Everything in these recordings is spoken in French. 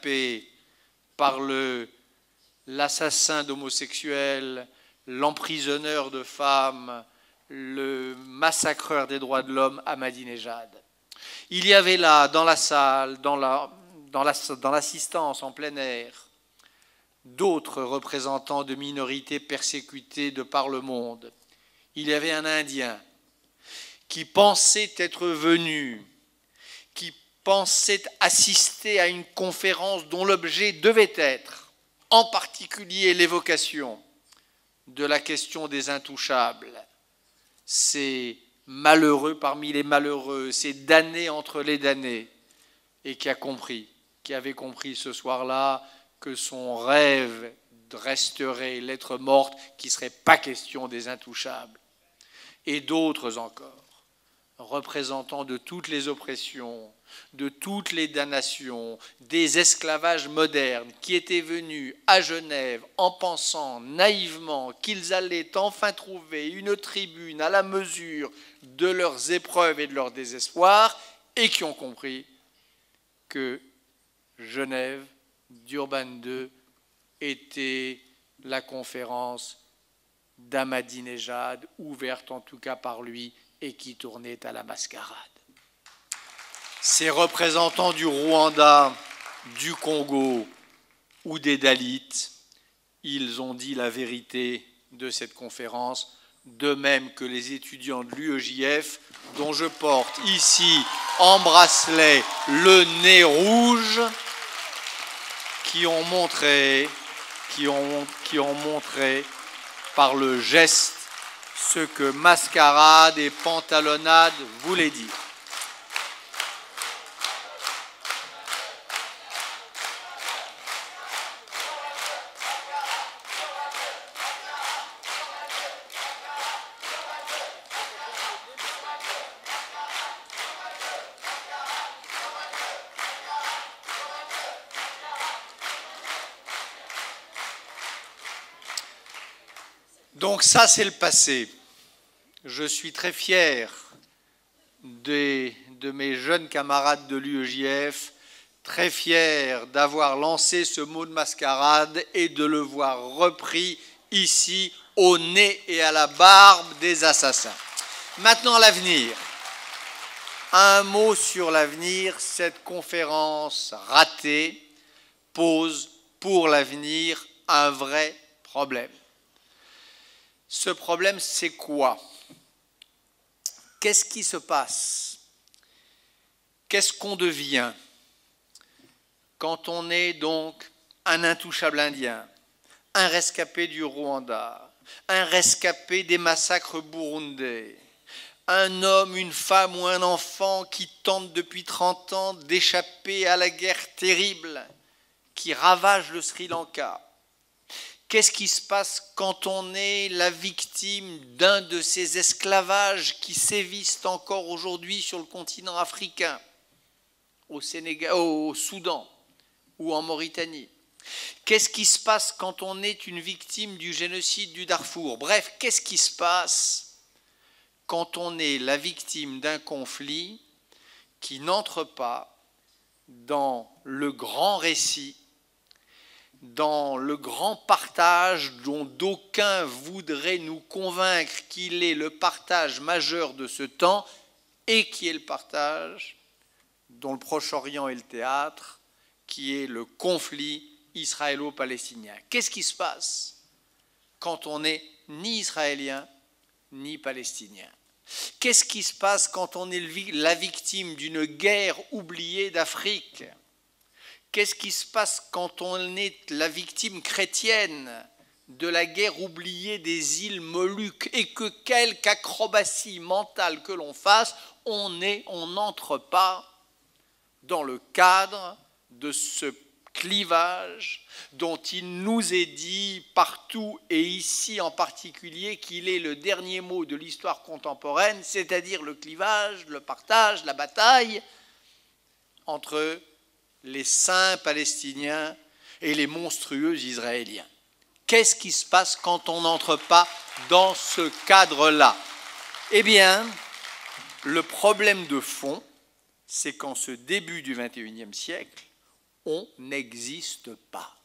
kidnappé par l'assassin d'homosexuels, l'emprisonneur de femmes, le massacreur des droits de l'homme Ahmadinejad. Il y avait là, dans la salle, dans l'assistance en plein air, d'autres représentants de minorités persécutées de par le monde. Il y avait un Indien qui pensait être venu, qui pensait assister à une conférence dont l'objet devait être, en particulier l'évocation de la question des intouchables, ces malheureux parmi les malheureux, ces damnés entre les damnés, et qui avait compris ce soir-là que son rêve resterait lettre morte, qu'il ne serait pas question des intouchables. Et d'autres encore, représentants de toutes les oppressions, de toutes les damnations, des esclavages modernes qui étaient venus à Genève en pensant naïvement qu'ils allaient enfin trouver une tribune à la mesure de leurs épreuves et de leur désespoir, et qui ont compris que Genève, d'Urban II, était la conférence d'Ahmadinejad, ouverte en tout cas par lui, et qui tournait à la mascarade. Ces représentants du Rwanda, du Congo ou des Dalits, ils ont dit la vérité de cette conférence, de même que les étudiants de l'UEJF, dont je porte ici en bracelet le nez rouge, qui ont montré par le geste ce que mascarade et pantalonnade voulaient dire. Donc ça, c'est le passé. Je suis très fier de mes jeunes camarades de l'UEJF, très fier d'avoir lancé ce mot de mascarade et de le voir repris ici au nez et à la barbe des assassins. Maintenant, l'avenir. Un mot sur l'avenir. Cette conférence ratée pose pour l'avenir un vrai problème. Ce problème, c'est quoi? Qu'est-ce qui se passe? Qu'est-ce qu'on devient quand on est donc un intouchable indien, un rescapé du Rwanda, un rescapé des massacres burundais, un homme, une femme ou un enfant qui tente depuis 30 ans d'échapper à la guerre terrible qui ravage le Sri Lanka? Qu'est-ce qui se passe quand on est la victime d'un de ces esclavages qui sévissent encore aujourd'hui sur le continent africain, au Sénégal, au Soudan ou en Mauritanie? Qu'est-ce qui se passe quand on est une victime du génocide du Darfour? Bref, qu'est-ce qui se passe quand on est la victime d'un conflit qui n'entre pas dans le grand récit, dans le grand partage dont d'aucuns voudraient nous convaincre qu'il est le partage majeur de ce temps et qui est le partage dont le Proche-Orient est le théâtre, qui est le conflit israélo-palestinien. Qu'est-ce qui se passe quand on n'est ni israélien ni palestinien? Qu'est-ce qui se passe quand on est la victime d'une guerre oubliée d'Afrique? Qu'est-ce qui se passe quand on est la victime chrétienne de la guerre oubliée des îles Moluques et que quelque acrobatie mentale que l'on fasse, on n'entre pas dans le cadre de ce clivage dont il nous est dit partout et ici en particulier qu'il est le dernier mot de l'histoire contemporaine, c'est-à-dire le clivage, le partage, la bataille entre les saints palestiniens et les monstrueux israéliens. Qu'est-ce qui se passe quand on n'entre pas dans ce cadre-là? Eh bien, le problème de fond, c'est qu'en ce début du XXIe siècle, on n'existe pas.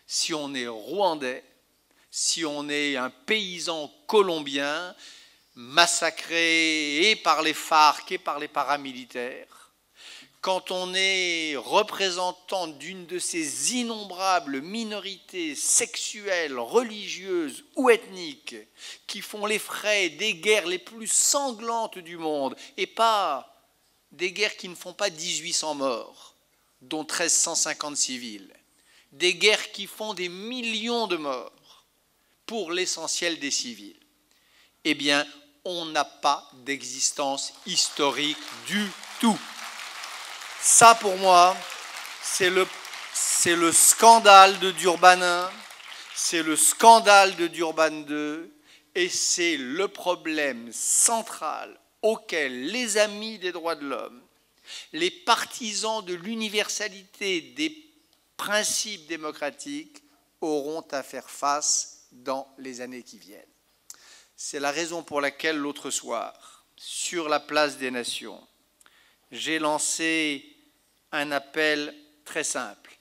Si on est rwandais, si on est un paysan colombien, massacré et par les FARC et par les paramilitaires, quand on est représentant d'une de ces innombrables minorités sexuelles, religieuses ou ethniques qui font les frais des guerres les plus sanglantes du monde, et pas des guerres qui ne font pas 1800 morts, dont 1350 civils, des guerres qui font des millions de morts pour l'essentiel des civils, eh bien, on n'a pas d'existence historique du tout. Ça, pour moi, c'est le scandale de Durban I, c'est le scandale de Durban II, et c'est le problème central auquel les amis des droits de l'homme, les partisans de l'universalité des principes démocratiques auront à faire face dans les années qui viennent. C'est la raison pour laquelle l'autre soir, sur la place des Nations, j'ai lancé un appel très simple.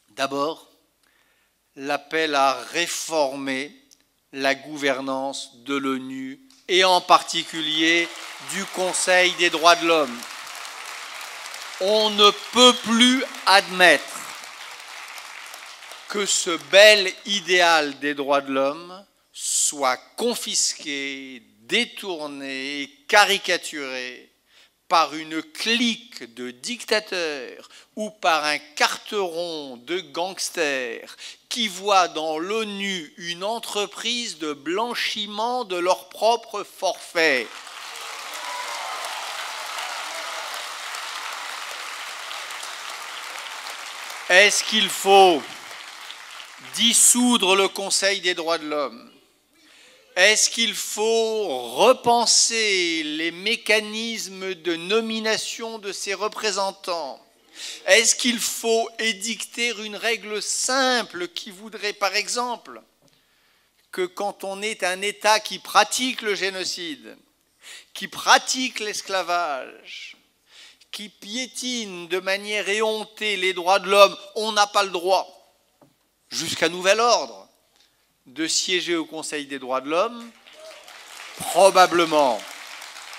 D'abord, l'appel à réformer la gouvernance de l'ONU et en particulier du Conseil des droits de l'homme. On ne peut plus admettre que ce bel idéal des droits de l'homme soit confisqué, détourné, caricaturé par une clique de dictateurs ou par un carteron de gangsters qui voient dans l'ONU une entreprise de blanchiment de leur propre forfait. Est-ce qu'il faut dissoudre le Conseil des droits de l'homme? Est-ce qu'il faut repenser les mécanismes de nomination de ses représentants? Est-ce qu'il faut édicter une règle simple qui voudrait, par exemple, que quand on est un État qui pratique le génocide, qui pratique l'esclavage, qui piétine de manière éhontée les droits de l'homme, on n'a pas le droit, jusqu'à nouvel ordre, de siéger au Conseil des droits de l'homme? Probablement.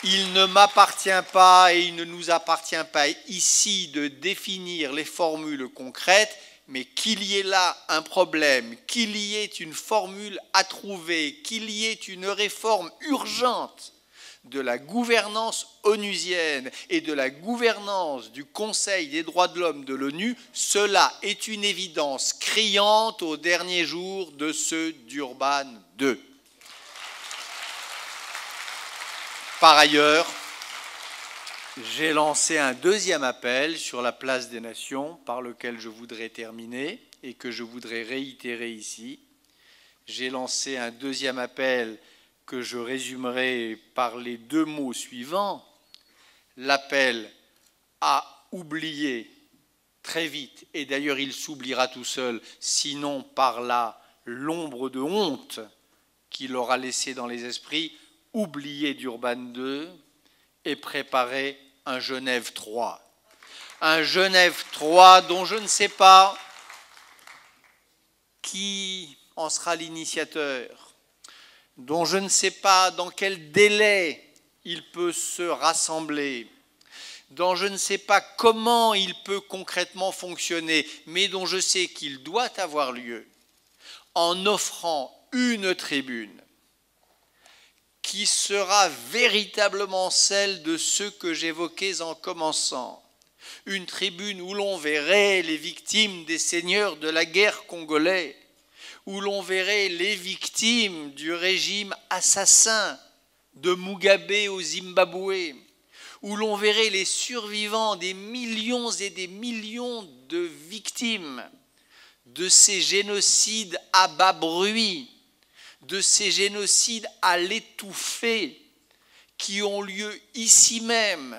Il ne m'appartient pas et il ne nous appartient pas ici de définir les formules concrètes, mais qu'il y ait là un problème, qu'il y ait une formule à trouver, qu'il y ait une réforme urgente de la gouvernance onusienne et de la gouvernance du Conseil des droits de l'homme de l'ONU, cela est une évidence criante aux derniers jours de ce Durban II. Par ailleurs, j'ai lancé un deuxième appel sur la place des Nations par lequel je voudrais terminer et que je voudrais réitérer ici. J'ai lancé un deuxième appel que je résumerai par les deux mots suivants. L'appel à oublier très vite, et d'ailleurs il s'oubliera tout seul, sinon par l'ombre de honte qu'il aura laissée dans les esprits, oublier Durban II et préparer un Genève III. Un Genève III dont je ne sais pas qui en sera l'initiateur, dont je ne sais pas dans quel délai il peut se rassembler, dont je ne sais pas comment il peut concrètement fonctionner, mais dont je sais qu'il doit avoir lieu, en offrant une tribune qui sera véritablement celle de ceux que j'évoquais en commençant, une tribune où l'on verrait les victimes des seigneurs de la guerre congolais, où l'on verrait les victimes du régime assassin de Mugabe au Zimbabwe, où l'on verrait les survivants des millions et des millions de victimes de ces génocides à bas bruit, de ces génocides à l'étouffée qui ont lieu ici même